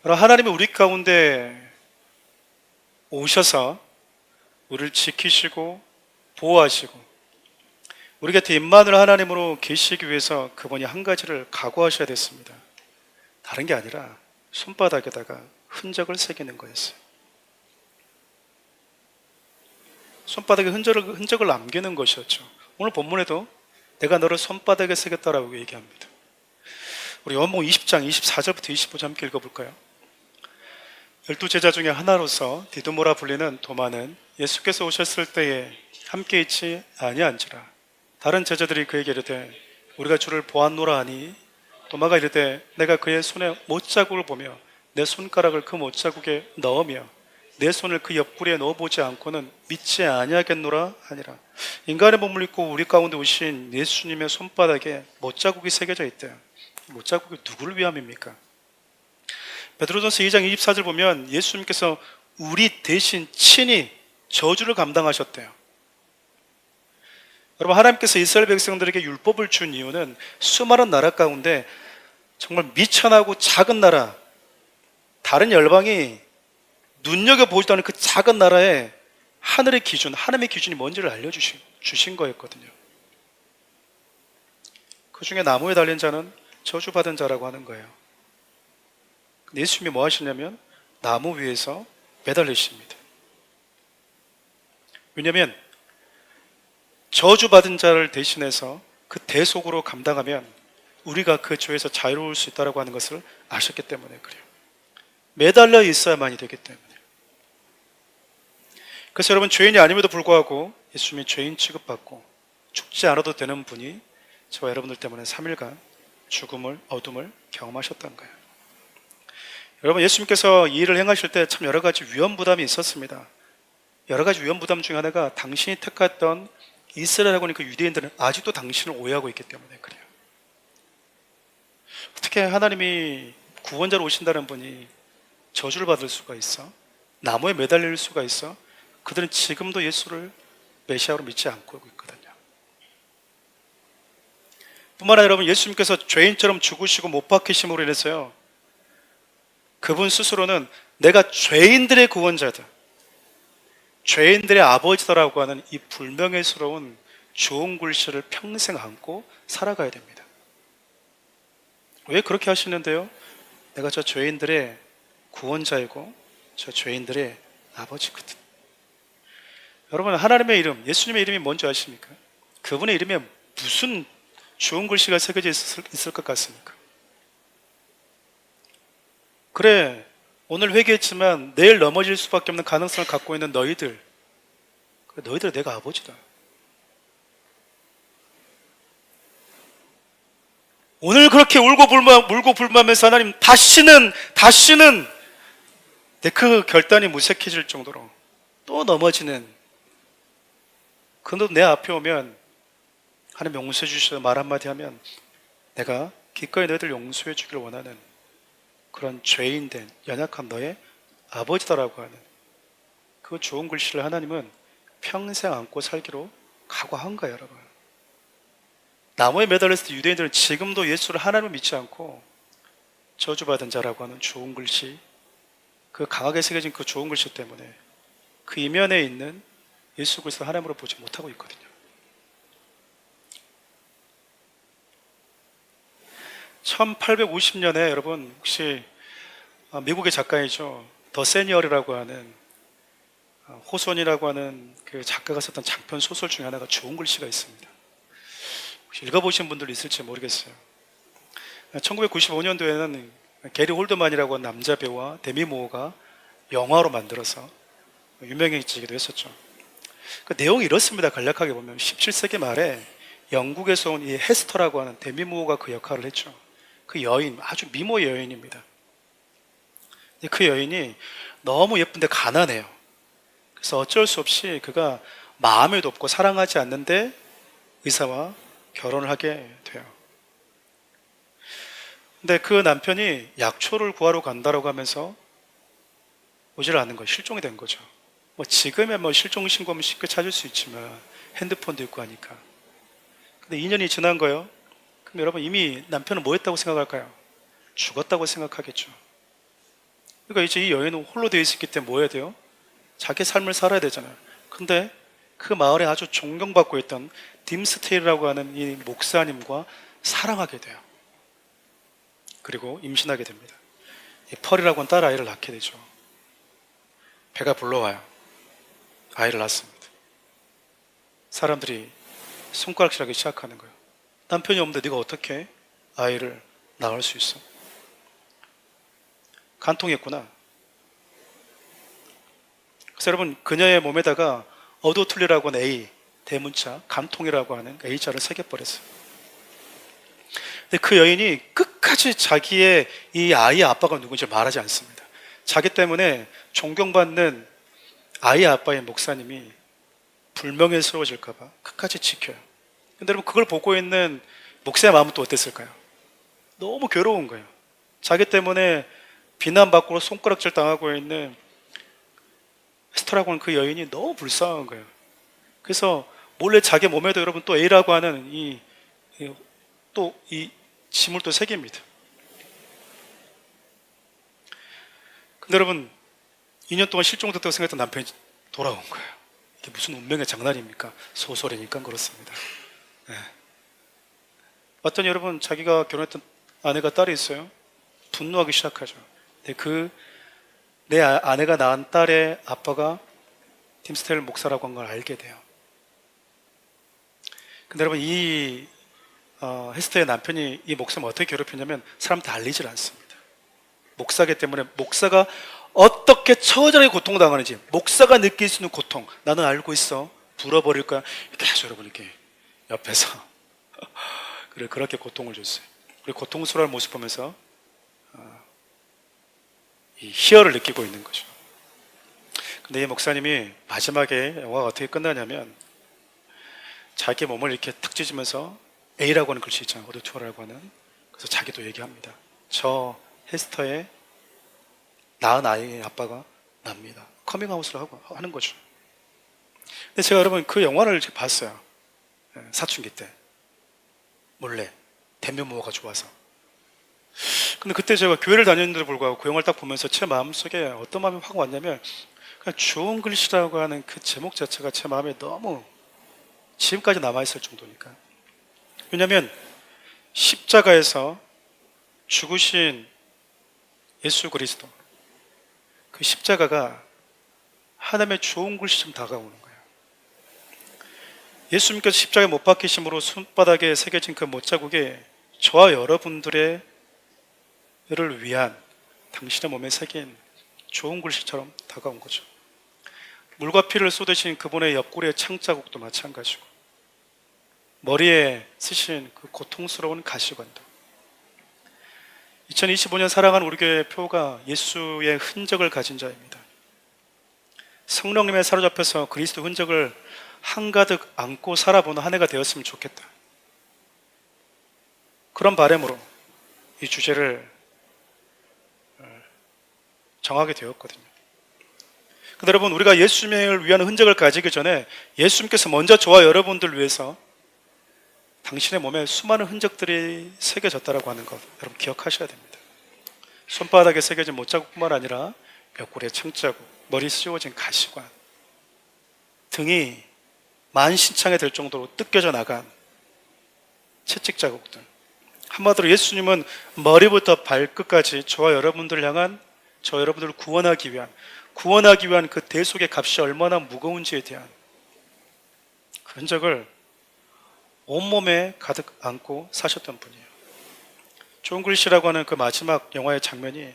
하나님이 우리 가운데 오셔서 우리를 지키시고 보호하시고 우리 곁에 임마누엘 하나님으로 계시기 위해서 그분이 한 가지를 각오하셔야 됐습니다. 다른 게 아니라 손바닥에다가 흔적을 새기는 거였어요. 손바닥에 흔적을 남기는 것이었죠. 오늘 본문에도 내가 너를 손바닥에 새겼다라고 얘기합니다. 우리 요한복음 20장 24절부터 25절 함께 읽어볼까요? 12제자 중에 하나로서 디두모라 불리는 도마는 예수께서 오셨을 때에 함께 있지 아니한지라. 다른 제자들이 그에게 이르되 우리가 주를 보았노라 하니 도마가 이르되 내가 그의 손에 못자국을 보며 내 손가락을 그 못자국에 넣으며 내 손을 그 옆구리에 넣어보지 않고는 믿지 아니하겠노라 하니라. 인간의 몸을 입고 우리 가운데 오신 예수님의 손바닥에 못자국이 새겨져 있대요. 못자국이 누구를 위함입니까? 베드로전서 2장 24절 보면 예수님께서 우리 대신 친히 저주를 감당하셨대요. 여러분, 하나님께서 이스라엘 백성들에게 율법을 준 이유는 수많은 나라 가운데 정말 미천하고 작은 나라, 다른 열방이 눈여겨보지도 않은 그 작은 나라에 하늘의 기준, 하나님의 기준이 뭔지를 알려주신 거였거든요. 그 중에 나무에 달린 자는 저주받은 자라고 하는 거예요. 예수님이 뭐 하시냐면 나무 위에서 매달리십니다. 왜냐하면 저주받은 자를 대신해서 그 대속으로 감당하면 우리가 그 죄에서 자유로울 수 있다고 하는 것을 아셨기 때문에 그래요. 매달려 있어야만이 되기 때문에. 그래서 여러분, 죄인이 아님에도 불구하고 예수님이 죄인 취급받고 죽지 않아도 되는 분이 저와 여러분들 때문에 3일간 죽음을, 어둠을 경험하셨던 거예요. 여러분, 예수님께서 이 일을 행하실 때 참 여러 가지 위험 부담이 있었습니다. 여러 가지 위험 부담 중에 하나가 당신이 택했던 이스라엘하고 그 유대인들은 아직도 당신을 오해하고 있기 때문에 그래요. 어떻게 하나님이 구원자로 오신다는 분이 저주를 받을 수가 있어? 나무에 매달릴 수가 있어? 그들은 지금도 예수를 메시아로 믿지 않고 있거든요. 뿐만 아니라 여러분, 예수님께서 죄인처럼 죽으시고 못 박히심으로 인해서요, 그분 스스로는 내가 죄인들의 구원자다, 죄인들의 아버지다라고 하는 이 불명예스러운 좋은 글씨를 평생 안고 살아가야 됩니다. 왜 그렇게 하시는데요? 내가 저 죄인들의 구원자이고 저 죄인들의 아버지거든. 여러분, 하나님의 이름, 예수님의 이름이 뭔지 아십니까? 그분의 이름에 무슨 좋은 글씨가 새겨져 있을 것 같습니까? 그래, 오늘 회개했지만 내일 넘어질 수밖에 없는 가능성을 갖고 있는 너희들, 너희들 내가 아버지다. 오늘 그렇게 울고 불면서 하나님 다시는 그 결단이 무색해질 정도로 또 넘어지는, 그런데도 내 앞에 오면 하나님 용서해 주시다 말 한마디 하면 내가 기꺼이 너희들 용서해 주기를 원하는 그런 죄인된 연약한 너의 아버지다라고 하는 그 좋은 글씨를 하나님은 평생 안고 살기로 각오한 거예요, 여러분. 나무에 매달렸을 때 유대인들은 지금도 예수를 하나님을 믿지 않고 저주받은 자라고 하는 좋은 글씨, 그 강하게 새겨진 그 좋은 글씨 때문에 그 이면에 있는 예수 그리스도를 하나님으로 보지 못하고 있거든요. 1850년에 여러분 혹시 미국의 작가이죠, 더 세니얼이라고 하는 호손이라고 하는 그 작가가 썼던 장편 소설 중에 하나가 좋은 글씨가 있습니다. 혹시 읽어보신 분들 있을지 모르겠어요. 1995년도에는 게리 홀드만이라고 하는 남자 배우와 데미 무어가 영화로 만들어서 유명해지기도 했었죠. 그 내용이 이렇습니다. 간략하게 보면 17세기 말에 영국에서 온 이 헤스터라고 하는 데미 무어가 그 역할을 했죠. 그 여인, 아주 미모 여인입니다. 그 여인이 너무 예쁜데 가난해요. 그래서 어쩔 수 없이 그가 마음에도 없고 사랑하지 않는데 의사와 결혼을 하게 돼요. 근데 그 남편이 약초를 구하러 간다라고 하면서 오질 않는 거예요. 실종이 된 거죠. 뭐 지금의 뭐 실종 신고하면 쉽게 찾을 수 있지만 핸드폰도 있고 하니까. 근데 2년이 지난 거예요. 그럼 여러분, 이미 남편은 뭐 했다고 생각할까요? 죽었다고 생각하겠죠. 그러니까 이제 이 여인은 홀로 되어 있었기 때문에 뭐 해야 돼요? 자기 삶을 살아야 되잖아요. 근데 그 마을에 아주 존경받고 있던 딤스테일이라고 하는 이 목사님과 사랑하게 돼요. 그리고 임신하게 됩니다. 이 펄이라고 하는 딸 아이를 낳게 되죠. 배가 불러와요. 아이를 낳습니다. 사람들이 손가락질하기 시작하는 거예요. 남편이 없는데 네가 어떻게 아이를 낳을 수 있어? 간통했구나. 그래서 여러분, 그녀의 몸에다가 어도틀리라고 하는 A, 대문자, 간통이라고 하는 A자를 새겨버렸어요. 근데 그 여인이 끝까지 자기의 이 아이의 아빠가 누군지 말하지 않습니다. 자기 때문에 존경받는 아이의 아빠의 목사님이 불명예스러워질까봐 끝까지 지켜요. 근데 여러분, 그걸 보고 있는 목사의 마음은 또 어땠을까요? 너무 괴로운 거예요. 자기 때문에 비난받고 손가락질 당하고 있는 스터라고 하는 그 여인이 너무 불쌍한 거예요. 그래서 몰래 자기 몸에도 여러분 또 A라고 하는 이 짐을 또 새깁니다. 근데 여러분, 2년 동안 실종됐다고 생각했던 남편이 돌아온 거예요. 이게 무슨 운명의 장난입니까? 소설이니까 그렇습니다. 네. 왔더니 여러분, 자기가 결혼했던 아내가 딸이 있어요. 분노하기 시작하죠. 내 아내가 낳은 딸의 아빠가 딤스테일 목사라고 한 걸 알게 돼요. 근데 여러분, 이 헤스터의 남편이 이 목사를 어떻게 괴롭혔냐면 사람한테 알리질 않습니다. 목사기 때문에 목사가 어떻게 처절하게 고통을 당하는지, 목사가 느낄 수 있는 고통 나는 알고 있어, 불어버릴 거야, 계속 여러분 이렇게 옆에서 그렇게 고통을 줬어요. 그리고 고통스러운 모습 보면서 이 희열을 느끼고 있는 거죠. 근데 이 목사님이 마지막에 영화가 어떻게 끝나냐면 자기 몸을 이렇게 탁 찢으면서 A라고 하는 글씨 있잖아요, 어드투어라고 하는. 그래서 자기도 얘기합니다. 저 헤스터의 낳은 아이의 아빠가 납니다. 커밍아웃을 하는 거죠. 근데 제가 여러분 그 영화를 봤어요. 사춘기 때 몰래 대면모가 좋아서. 근데 그때 제가 교회를 다녔는데도 불구하고 그 영화를 딱 보면서 제 마음속에 어떤 마음이 확 왔냐면, 그냥 좋은 글씨라고 하는 그 제목 자체가 제 마음에 너무 지금까지 남아있을 정도니까. 왜냐하면 십자가에서 죽으신 예수 그리스도, 그 십자가가 하나님의 좋은 글씨처럼 다가오는 거예요. 예수님께서 십자가에 못 박히심으로 손바닥에 새겨진 그 못자국에 저와 여러분들의 를 위한 당신의 몸에 새긴 좋은 글씨처럼 다가온 거죠. 물과 피를 쏟으신 그분의 옆구리의 창자국도 마찬가지고, 머리에 쓰신 그 고통스러운 가시관도. 2025년 사랑하는 우리 교회의 표가 예수의 흔적을 가진 자입니다. 성령님에 사로잡혀서 그리스도 흔적을 한가득 안고 살아보는 한 해가 되었으면 좋겠다. 그런 바람으로 이 주제를 정하게 되었거든요. 근데 여러분, 우리가 예수님을 위한 흔적을 가지기 전에 예수님께서 먼저 저와 여러분들 위해서 당신의 몸에 수많은 흔적들이 새겨졌다고 하는 것, 여러분 기억하셔야 됩니다. 손바닥에 새겨진 못자국뿐만 아니라 옆구리의 창자국, 머리 씌워진 가시관, 등이 만신창이 될 정도로 뜯겨져 나간 채찍 자국들. 한마디로 예수님은 머리부터 발끝까지 저와 여러분들을 향한, 저와 여러분들을 구원하기 위한 그 대속의 값이 얼마나 무거운지에 대한 그 흔적을 온몸에 가득 안고 사셨던 분이에요. 좋은 글씨라고 하는 그 마지막 영화의 장면이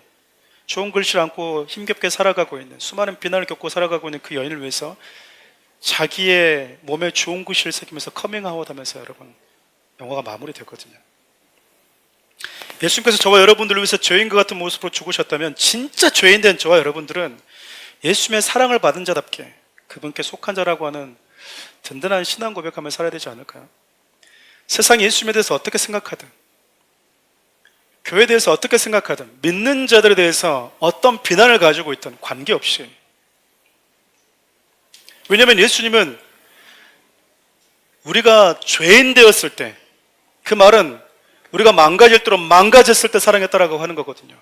좋은 글씨를 안고 힘겹게 살아가고 있는, 수많은 비난을 겪고 살아가고 있는 그 여인을 위해서 자기의 몸에 좋은 글씨를 새기면서 커밍아웃 하면서 여러분 영화가 마무리됐거든요. 예수님께서 저와 여러분들을 위해서 죄인과 같은 모습으로 죽으셨다면 진짜 죄인된 저와 여러분들은 예수님의 사랑을 받은 자답게 그분께 속한 자라고 하는 든든한 신앙 고백하며 살아야 되지 않을까요? 세상이 예수님에 대해서 어떻게 생각하든, 교회에 대해서 어떻게 생각하든, 믿는 자들에 대해서 어떤 비난을 가지고 있든 관계없이, 왜냐하면 예수님은 우리가 죄인 되었을 때, 그 말은 우리가 망가질 대로 망가졌을 때 사랑했다라고 하는 거거든요.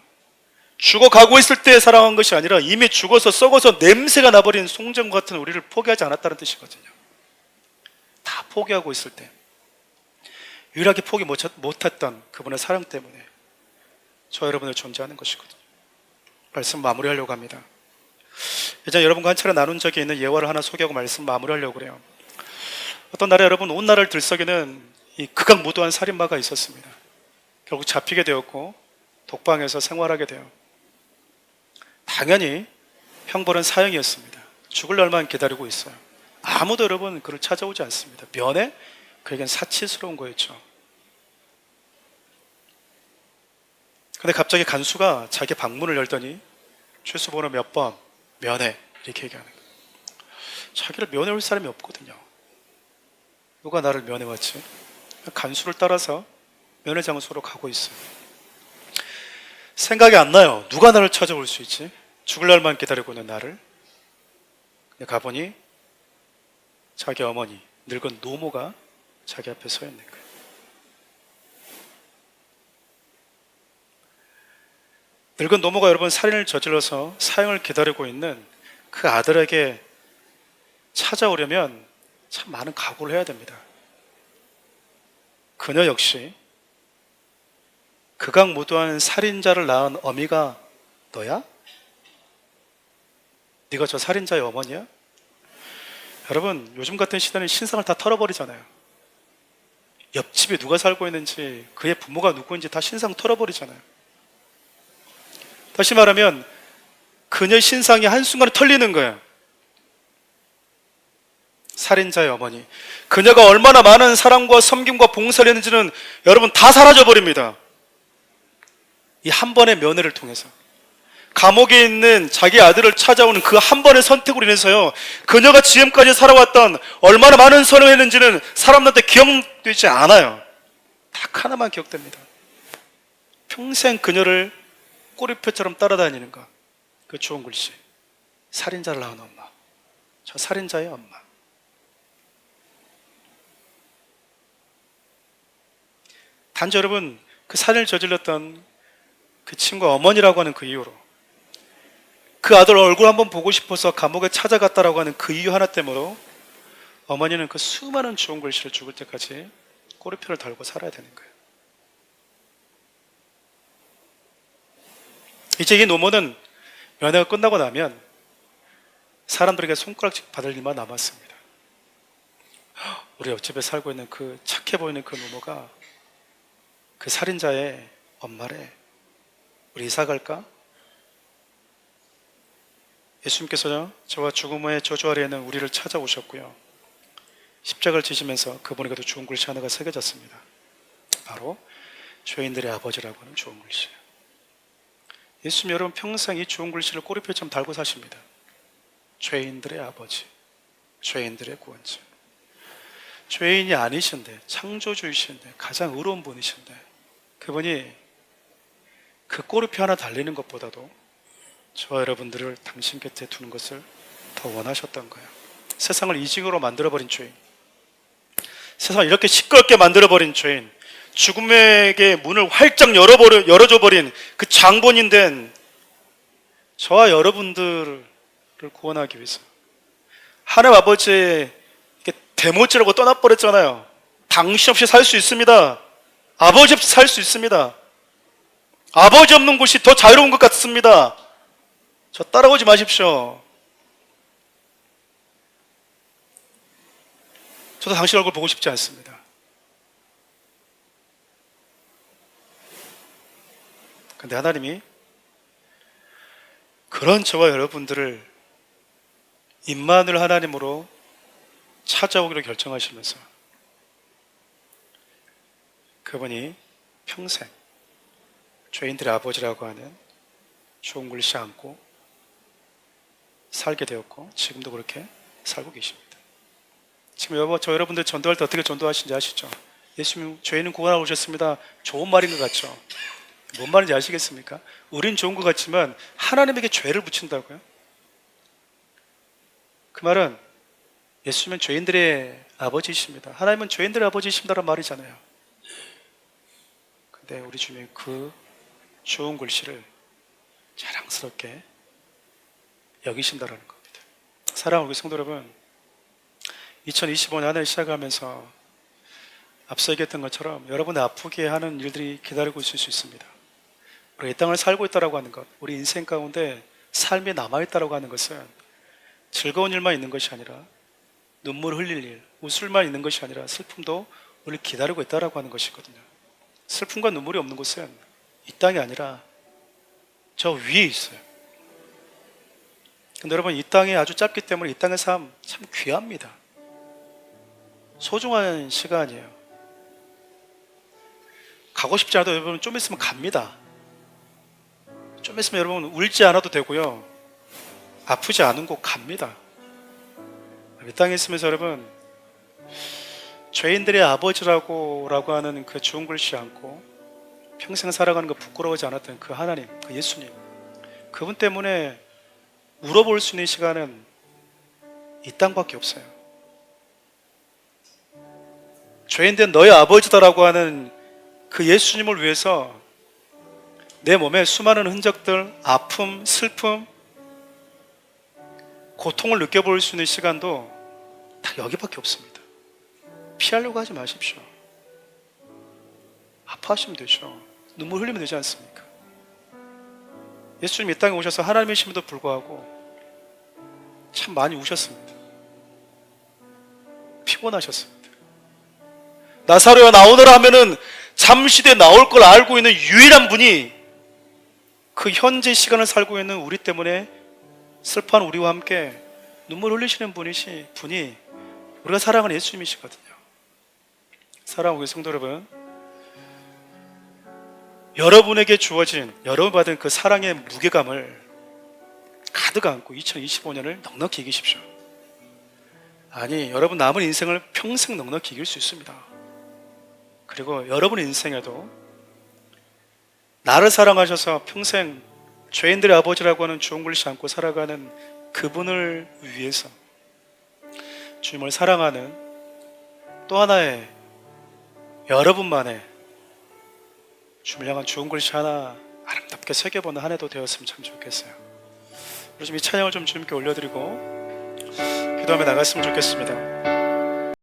죽어가고 있을 때 사랑한 것이 아니라 이미 죽어서 썩어서 냄새가 나버린 송정 같은 우리를 포기하지 않았다는 뜻이거든요. 다 포기하고 있을 때 유일하게 포기 못했던 그분의 사랑 때문에 저 여러분을 존재하는 것이거든요. 말씀 마무리하려고 합니다. 예전에 여러분과 한 차례 나눈 적이 있는 예화를 하나 소개하고 말씀 마무리하려고 그래요. 어떤 날에 여러분 온 나라를 들썩이는 이 극악무도한 살인마가 있었습니다. 결국 잡히게 되었고 독방에서 생활하게 돼요. 당연히 형벌은 사형이었습니다. 죽을 날만 기다리고 있어요. 아무도 여러분 그를 찾아오지 않습니다. 면회? 그에겐 사치스러운 거였죠. 근데 갑자기 간수가 자기 방문을 열더니 최수번호 몇 번, 면회, 이렇게 얘기하는 거예요. 자기를 면회 올 사람이 없거든요. 누가 나를 면회 왔지? 간수를 따라서 면회 장소로 가고 있어요. 생각이 안 나요. 누가 나를 찾아올 수 있지? 죽을 날만 기다리고 있는 나를. 근데 가보니 자기 어머니, 늙은 노모가 자기 앞에 서 있는 거예요. 늙은 노모가 여러분 살인을 저질러서 사형을 기다리고 있는 그 아들에게 찾아오려면 참 많은 각오를 해야 됩니다. 그녀 역시 극악무도한 살인자를 낳은 어미가 너야? 네가 저 살인자의 어머니야? 여러분 요즘 같은 시대는 신상을 다 털어버리잖아요. 옆집에 누가 살고 있는지, 그의 부모가 누구인지 다 신상 털어버리잖아요. 다시 말하면 그녀의 신상이 한순간에 털리는 거예요. 살인자의 어머니, 그녀가 얼마나 많은 사랑과 섬김과 봉사를 했는지는 여러분 다 사라져버립니다. 이 한 번의 면회를 통해서 감옥에 있는 자기 아들을 찾아오는 그 한 번의 선택으로 인해서요, 그녀가 지금까지 살아왔던 얼마나 많은 선을 했는지는 사람들한테 기억되지 않아요. 딱 하나만 기억됩니다. 평생 그녀를 꼬리표처럼 따라다니는 것, 그 좋은 글씨, 살인자를 낳은 엄마, 저 살인자의 엄마. 단지 여러분 그 살인을 저질렀던 그 친구가 어머니라고 하는 그 이유로, 그 아들 얼굴 한번 보고 싶어서 감옥에 찾아갔다라고 하는 그 이유 하나 때문에 어머니는 그 수많은 좋은 글씨를 죽을 때까지 꼬리표를 달고 살아야 되는 거예요. 이제 이 노모는 면회가 끝나고 나면 사람들에게 손가락질 받을 일만 남았습니다. 우리 옆집에 살고 있는 그 착해 보이는 그 노모가 그 살인자의 엄마래. 우리 이사 갈까? 예수님께서 저와 죽음의 저주 아래에 있는 우리를 찾아오셨고요. 십자가를 지시면서 그분에게도 좋은 글씨 하나가 새겨졌습니다. 바로 죄인들의 아버지라고 하는 좋은 글씨예요. 예수님 여러분 평생 이 좋은 글씨를 꼬리표처럼 달고 사십니다. 죄인들의 아버지, 죄인들의 구원자. 죄인이 아니신데, 창조주이신데, 가장 의로운 분이신데, 그분이 그 꼬리표 하나 달리는 것보다도 저와 여러분들을 당신 곁에 두는 것을 더 원하셨던 거예요. 세상을 이징으로 만들어버린 죄인, 세상을 이렇게 시끄럽게 만들어버린 죄인, 죽음에게 문을 활짝 열어줘버린 그 장본인 된 저와 여러분들을 구원하기 위해서 하나님 아버지의 대못지라고 떠나버렸잖아요. 당신 없이 살 수 있습니다. 아버지 없이 살 수 있습니다. 아버지 없는 곳이 더 자유로운 것 같습니다. 저 따라오지 마십시오. 저도 당신 얼굴 보고 싶지 않습니다. 근데 하나님이 그런 저와 여러분들을 임마누엘 하나님으로 찾아오기로 결정하시면서 그분이 평생 죄인들의 아버지라고 하는 좋은 글씨 안고 살게 되었고 지금도 그렇게 살고 계십니다. 지금 저 여러분들 전도할 때 어떻게 전도하신지 아시죠? 예수님 죄인은 구원하러 오셨습니다. 좋은 말인 것 같죠? 뭔 말인지 아시겠습니까? 우린 좋은 것 같지만 하나님에게 죄를 붙인다고요? 그 말은 예수님은 죄인들의 아버지이십니다. 하나님은 죄인들의 아버지이십니다라는 말이잖아요. 근데 우리 주님은 그 좋은 글씨를 자랑스럽게 여기신다라는 겁니다. 사랑하는 우리 성도 여러분, 2025년 한 해를 시작하면서 앞서 얘기했던 것처럼 여러분의 아프게 하는 일들이 기다리고 있을 수 있습니다. 우리 이 땅을 살고 있다고 하는 것, 우리 인생 가운데 삶이 남아있다고 하는 것은 즐거운 일만 있는 것이 아니라 눈물 흘릴 일, 웃을만 있는 것이 아니라 슬픔도 우리를 기다리고 있다고 하는 것이거든요. 슬픔과 눈물이 없는 곳은 이 땅이 아니라 저 위에 있어요. 근데 여러분 이 땅이 아주 짧기 때문에 이 땅의 삶 참 귀합니다. 소중한 시간이에요. 가고 싶지 않아도 여러분 좀 있으면 갑니다. 좀 있으면 여러분 울지 않아도 되고요. 아프지 않은 곳 갑니다. 이 땅에 있으면서 여러분 죄인들의 아버지라고 하는 그 좋은 글씨 안고 평생 살아가는 거 부끄러워하지 않았던 그 하나님, 그 예수님, 그분 때문에 울어볼 수 있는 시간은 이 땅밖에 없어요. 죄인된 너의 아버지다라고 하는 그 예수님을 위해서 내 몸에 수많은 흔적들, 아픔, 슬픔, 고통을 느껴볼 수 있는 시간도 다 여기밖에 없습니다. 피하려고 하지 마십시오. 아파하시면 되죠. 눈물 흘리면 되지 않습니까? 예수님 이 땅에 오셔서 하나님이심에도 불구하고 참 많이 우셨습니다. 피곤하셨습니다. 나사로야 나오너라 하면은 잠시 뒤에 나올 걸 알고 있는 유일한 분이 그 현재 시간을 살고 있는 우리 때문에 슬퍼하는 우리와 함께 눈물 흘리시는 분이 우리가 사랑하는 예수님이시거든요. 사랑하는 우리 성도 여러분, 여러분에게 주어진, 여러분 받은 그 사랑의 무게감을 가득 안고 2025년을 넉넉히 이기십시오. 아니, 여러분 남은 인생을 평생 넉넉히 이길 수 있습니다. 그리고 여러분의 인생에도 나를 사랑하셔서 평생 죄인들의 아버지라고 하는 좋은 글씨 안고 살아가는 그분을 위해서 주님을 사랑하는 또 하나의 여러분만의 주님을 향한 좋은 글씨 하나 아름답게 새겨보는 한 해도 되었으면 참 좋겠어요. 요즘 이 찬양을 좀 주님께 올려드리고 기도하며 나갔으면 좋겠습니다.